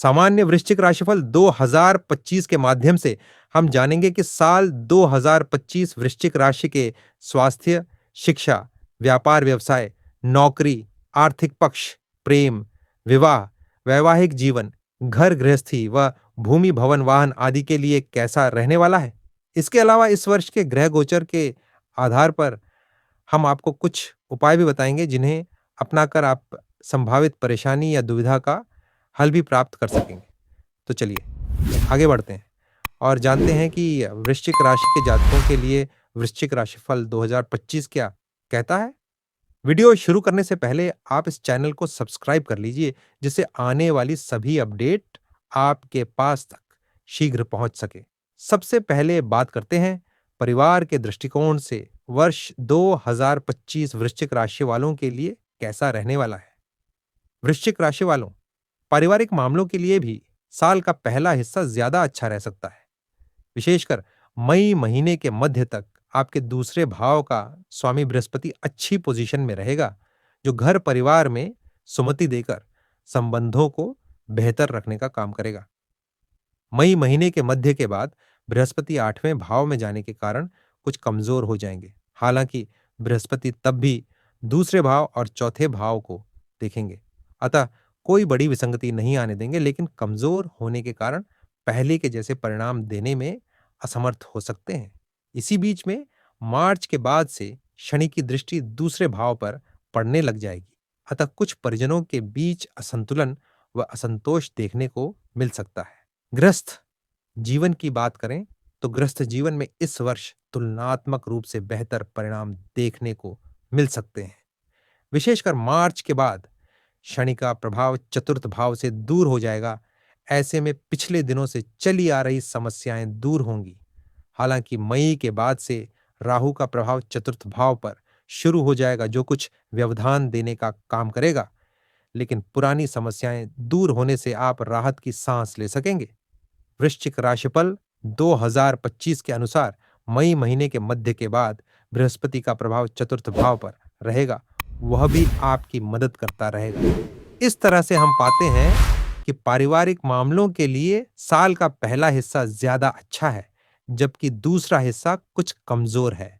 सामान्य वृश्चिक राशिफल 2025 के माध्यम से हम जानेंगे कि साल 2025 वृश्चिक राशि के स्वास्थ्य, शिक्षा, व्यापार व्यवसाय, नौकरी, आर्थिक पक्ष, प्रेम, विवाह, वैवाहिक जीवन, घर गृहस्थी व भूमि भवन वाहन आदि के लिए कैसा रहने वाला है। इसके अलावा इस वर्ष के ग्रह गोचर के आधार पर हम आपको कुछ उपाय भी बताएंगे जिन्हें अपनाकर आप संभावित परेशानी या दुविधा का हल भी प्राप्त कर सकेंगे। तो चलिए आगे बढ़ते हैं और जानते हैं कि वृश्चिक राशि के जातकों के लिए वृश्चिक राशिफल 2025 क्या कहता है। वीडियो शुरू करने से पहले आप इस चैनल को सब्सक्राइब कर लीजिए, जिससे आने वाली सभी अपडेट आपके पास तक शीघ्र पहुंच सके। सबसे पहले बात करते हैं परिवार के दृष्टिकोण से वर्ष 2025 वृश्चिक राशि वालों के लिए कैसा रहने वाला है। वृश्चिक राशि वालों, पारिवारिक मामलों के लिए भी साल का पहला हिस्सा ज्यादा अच्छा रह सकता है। विशेषकर मई महीने के मध्य तक आपके दूसरे भाव का स्वामी बृहस्पति अच्छी पोजीशन में रहेगा, जो घर परिवार में सुमति देकर संबंधों को बेहतर रखने का काम करेगा। मई महीने के मध्य के बाद बृहस्पति 8वें भाव में जाने के कारण कुछ कमजोर हो जाएंगे। हालांकि बृहस्पति तब भी दूसरे भाव और चौथे भाव को देखेंगे, अतः कोई बड़ी विसंगति नहीं आने देंगे, लेकिन कमजोर होने के कारण पहले के जैसे परिणाम देने में असमर्थ हो सकते हैं। इसी बीच में मार्च के बाद से शनि की दृष्टि दूसरे भाव पर पड़ने लग जाएगी, अतः कुछ परिजनों के बीच असंतुलन व असंतोष देखने को मिल सकता है। गृहस्थ जीवन की बात करें तो गृहस्थ जीवन में इस वर्ष तुलनात्मक रूप से बेहतर परिणाम देखने को मिल सकते हैं। विशेषकर मार्च के बाद शनि का प्रभाव चतुर्थ भाव से दूर हो जाएगा। ऐसे में पिछले दिनों से चली आ रही समस्याएं दूर होंगी। हालांकि मई के बाद से राहु का प्रभाव चतुर्थ भाव पर शुरू हो जाएगा, जो कुछ व्यवधान देने का काम करेगा, लेकिन पुरानी समस्याएं दूर होने से आप राहत की सांस ले सकेंगे। वृश्चिक राशिफल 2025 के अनुसार मई महीने के मध्य के बाद बृहस्पति का प्रभाव चतुर्थ भाव पर रहेगा, वह भी आपकी मदद करता रहेगा। इस तरह से हम पाते हैं कि पारिवारिक मामलों के लिए साल का पहला हिस्सा ज्यादा अच्छा है, जबकि दूसरा हिस्सा कुछ कमजोर है।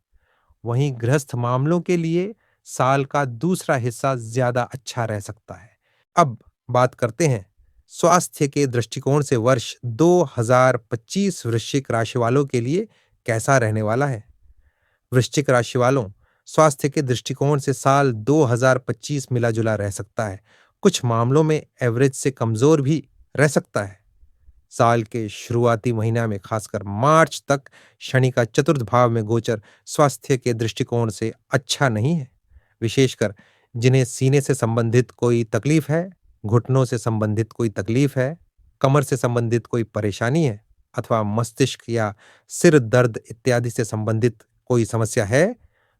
वहीं गृहस्थ मामलों के लिए साल का दूसरा हिस्सा ज्यादा अच्छा रह सकता है। अब बात करते हैं स्वास्थ्य के दृष्टिकोण से वर्ष 2025 वृश्चिक राशि वालों के लिए कैसा रहने वाला है। वृश्चिक राशि वालों, स्वास्थ्य के दृष्टिकोण से साल 2025 मिला जुला रह सकता है। कुछ मामलों में एवरेज से कमजोर भी रह सकता है। साल के शुरुआती महीना में खासकर मार्च तक शनि का चतुर्थ भाव में गोचर स्वास्थ्य के दृष्टिकोण से अच्छा नहीं है। विशेषकर जिन्हें सीने से संबंधित कोई तकलीफ है, घुटनों से संबंधित कोई तकलीफ है, कमर से संबंधित कोई परेशानी है अथवा मस्तिष्क या सिर दर्द इत्यादि से संबंधित कोई समस्या है,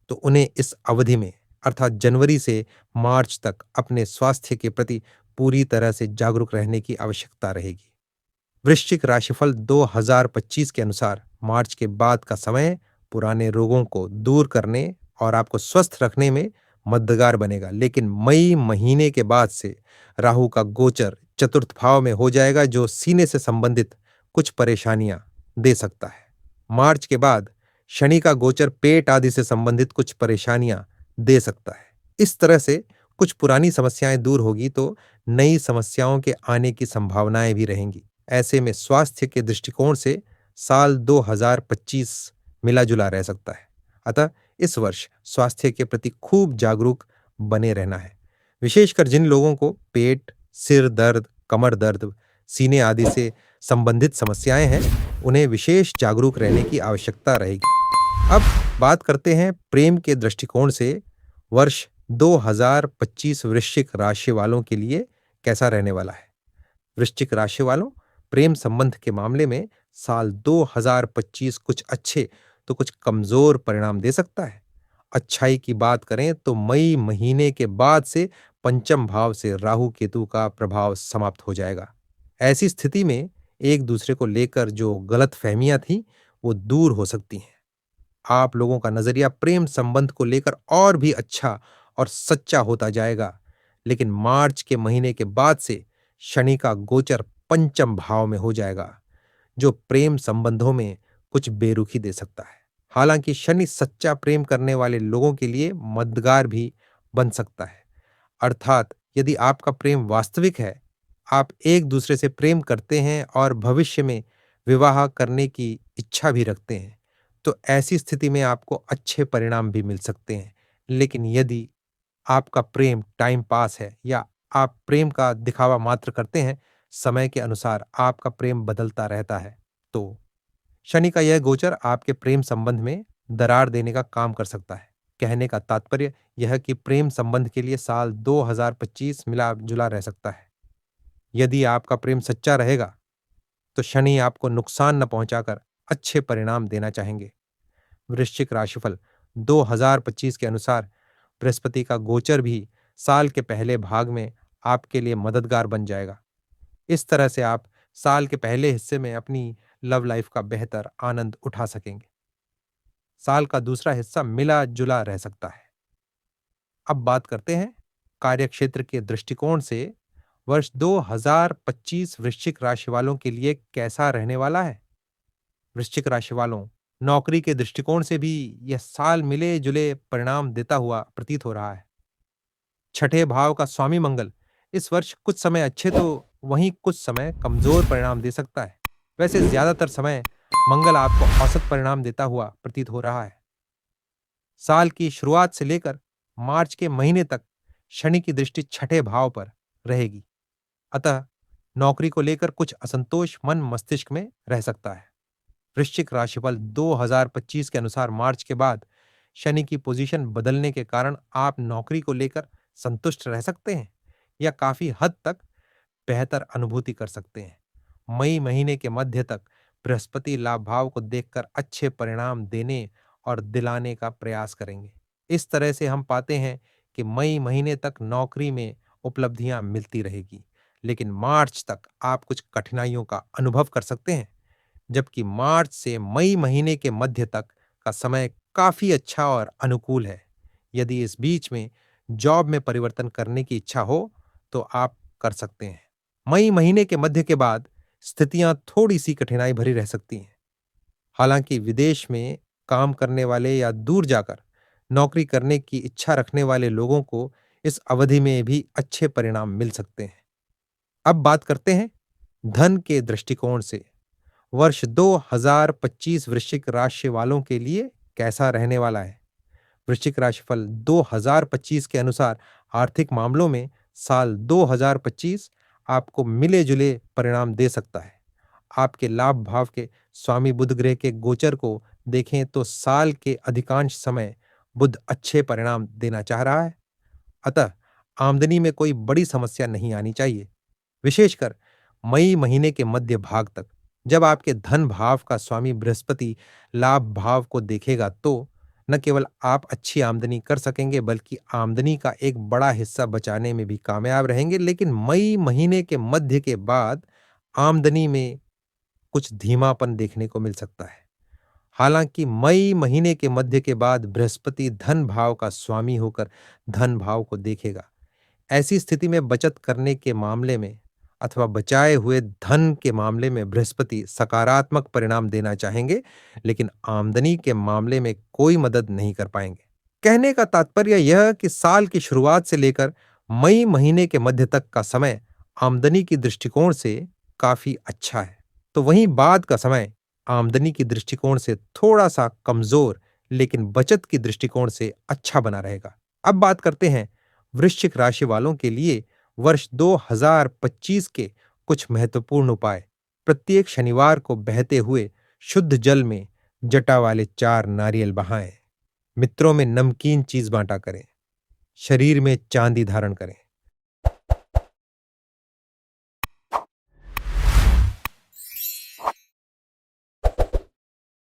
तो उन्हें इस अवधि में अर्थात जनवरी से मार्च तक अपने स्वास्थ्य के प्रति पूरी तरह से जागरूक रहने की आवश्यकता रहेगी। वृश्चिक राशिफल 2025 के अनुसार मार्च के बाद का समय पुराने रोगों को दूर करने और आपको स्वस्थ रखने में मददगार बनेगा, लेकिन मई महीने के बाद से राहु का गोचर चतुर्थ भाव में हो जाएगा, जो सीने से संबंधित कुछ परेशानियां दे सकता है। मार्च के बाद शनि का गोचर पेट आदि से संबंधित कुछ परेशानियां दे सकता है। इस तरह से कुछ पुरानी समस्याएं दूर होगी तो नई समस्याओं के आने की संभावनाएं भी रहेंगी। ऐसे में स्वास्थ्य के दृष्टिकोण से साल 2025 मिला जुला रह सकता है, अतः इस वर्ष स्वास्थ्य के प्रति खूब जागरूक बने रहना है। विशेषकर जिन लोगों को पेट, सिर दर्द, कमर दर्द, सीने आदि से संबंधित समस्याएं हैं, उन्हें विशेष जागरूक रहने की आवश्यकता रहेगी। अब बात करते हैं प्रेम के दृष्टिकोण से वर्ष 2025 वृश्चिक राशि वालों के लिए कैसा रहने वाला है। वृश्चिक राशि वालों, प्रेम संबंध के मामले में साल 2025 कुछ अच्छे तो कुछ कमजोर परिणाम दे सकता है। अच्छाई की बात करें तो मई महीने के बाद से पंचम भाव से राहु केतु का प्रभाव समाप्त हो जाएगा। ऐसी स्थिति में एक दूसरे को लेकर जो गलतफहमियां थीं, वो दूर हो सकती हैं। आप लोगों का नजरिया प्रेम संबंध को लेकर और भी अच्छा और सच्चा होता जाएगा, लेकिन मार्च के महीने के बाद से शनि का गोचर पंचम भाव में हो जाएगा, जो प्रेम संबंधों में कुछ बेरुखी दे सकता है। हालांकि शनि सच्चा प्रेम करने वाले लोगों के लिए मददगार भी बन सकता है। अर्थात यदि आपका प्रेम वास्तविक है, आप एक दूसरे से प्रेम करते हैं और भविष्य में विवाह करने की इच्छा भी रखते हैं, तो ऐसी स्थिति में आपको अच्छे परिणाम भी मिल सकते हैं। लेकिन यदि आपका प्रेम टाइम पास है या आप प्रेम का दिखावा मात्र करते हैं, समय के अनुसार आपका प्रेम बदलता रहता है, तो शनि का यह गोचर आपके प्रेम संबंध में दरार देने का काम कर सकता है। कहने का तात्पर्य यह कि प्रेम संबंध के लिए साल 2025 मिला जुला रह सकता है। यदि आपका प्रेम सच्चा रहेगा तो शनि आपको नुकसान न पहुंचाकर अच्छे परिणाम देना चाहेंगे। वृश्चिक राशिफल 2025 के अनुसार बृहस्पति का गोचर भी साल के पहले भाग में आपके लिए मददगार बन जाएगा। इस तरह से आप साल के पहले हिस्से में अपनी लव लाइफ का बेहतर आनंद उठा सकेंगे। साल का दूसरा हिस्सा मिला जुला रह सकता है। अब बात करते हैं कार्यक्षेत्र के दृष्टिकोण से वर्ष 2025 वृश्चिक राशि वालों के लिए कैसा रहने वाला है। वृश्चिक राशि वालों, नौकरी के दृष्टिकोण से भी यह साल मिले जुले परिणाम देता हुआ प्रतीत हो रहा है। छठे भाव का स्वामी मंगल इस वर्ष कुछ समय अच्छे तो वहीं कुछ समय कमजोर परिणाम दे सकता है। वैसे ज्यादातर समय मंगल आपको औसत परिणाम देता हुआ प्रतीत हो रहा है। साल की शुरुआत से लेकर मार्च के महीने तक शनि की दृष्टि छठे भाव पर रहेगी। अतः नौकरी को लेकर कुछ असंतोष मन मस्तिष्क में रह सकता है। वृश्चिक राशिफल 2025 के अनुसार मार्च के बाद शनि की पोजीशन बदलने के कारण आप नौकरी को लेकर संतुष्ट रह सकते हैं या काफी हद तक बेहतर अनुभूति कर सकते हैं। मई महीने के मध्य तक बृहस्पति लाभ भाव को देखकर अच्छे परिणाम देने और दिलाने का प्रयास करेंगे। इस तरह से हम पाते हैं कि मई महीने तक नौकरी में उपलब्धियां मिलती रहेगी, लेकिन मार्च तक आप कुछ कठिनाइयों का अनुभव कर सकते हैं। जबकि मार्च से मई महीने के मध्य तक का समय काफी अच्छा और अनुकूल है। यदि इस बीच में जॉब में परिवर्तन करने की इच्छा हो तो आप कर सकते हैं। मई महीने के मध्य के बाद स्थितियां थोड़ी सी कठिनाई भरी रह सकती हैं। हालांकि विदेश में काम करने वाले या दूर जाकर नौकरी करने की इच्छा रखने वाले लोगों को इस अवधि में भी अच्छे परिणाम मिल सकते हैं। अब बात करते हैं धन के दृष्टिकोण से वर्ष 2025 वृश्चिक राशि वालों के लिए कैसा रहने वाला है। वृश्चिक राशिफल 2025 के अनुसार आर्थिक मामलों में साल 2025 आपको मिले जुले परिणाम दे सकता है। आपके लाभ भाव के स्वामी बुध ग्रह के गोचर को देखें तो साल के अधिकांश समय बुध अच्छे परिणाम देना चाह रहा है। अतः आमदनी में कोई बड़ी समस्या नहीं आनी चाहिए। विशेषकर मई महीने के मध्य भाग तक जब आपके धन भाव का स्वामी बृहस्पति लाभ भाव को देखेगा तो न केवल आप अच्छी आमदनी कर सकेंगे बल्कि आमदनी का एक बड़ा हिस्सा बचाने में भी कामयाब रहेंगे। लेकिन मई महीने के मध्य के बाद आमदनी में कुछ धीमापन देखने को मिल सकता है। हालांकि मई महीने के मध्य के बाद बृहस्पति धन भाव का स्वामी होकर धन भाव को देखेगा। ऐसी स्थिति में बचत करने के मामले में अथवा बचाए हुए धन के मामले में बृहस्पति सकारात्मक परिणाम देना चाहेंगे, लेकिन आमदनी के मामले में कोई मदद नहीं कर पाएंगे। कहने का तात्पर्य यह कि साल की शुरुआत से लेकर मई महीने के मध्य तक का समय आमदनी की दृष्टिकोण से काफी अच्छा है, तो वहीं बाद का समय आमदनी की दृष्टिकोण से थोड़ा सा कमजोर लेकिन बचत की दृष्टिकोण से अच्छा बना रहेगा। अब बात करते हैं वृश्चिक राशि वालों के लिए वर्ष 2025 के कुछ महत्वपूर्ण उपाय। प्रत्येक शनिवार को बहते हुए शुद्ध जल में जटा वाले 4 नारियल बहाएं। मित्रों में नमकीन चीज बांटा करें। शरीर में चांदी धारण करें।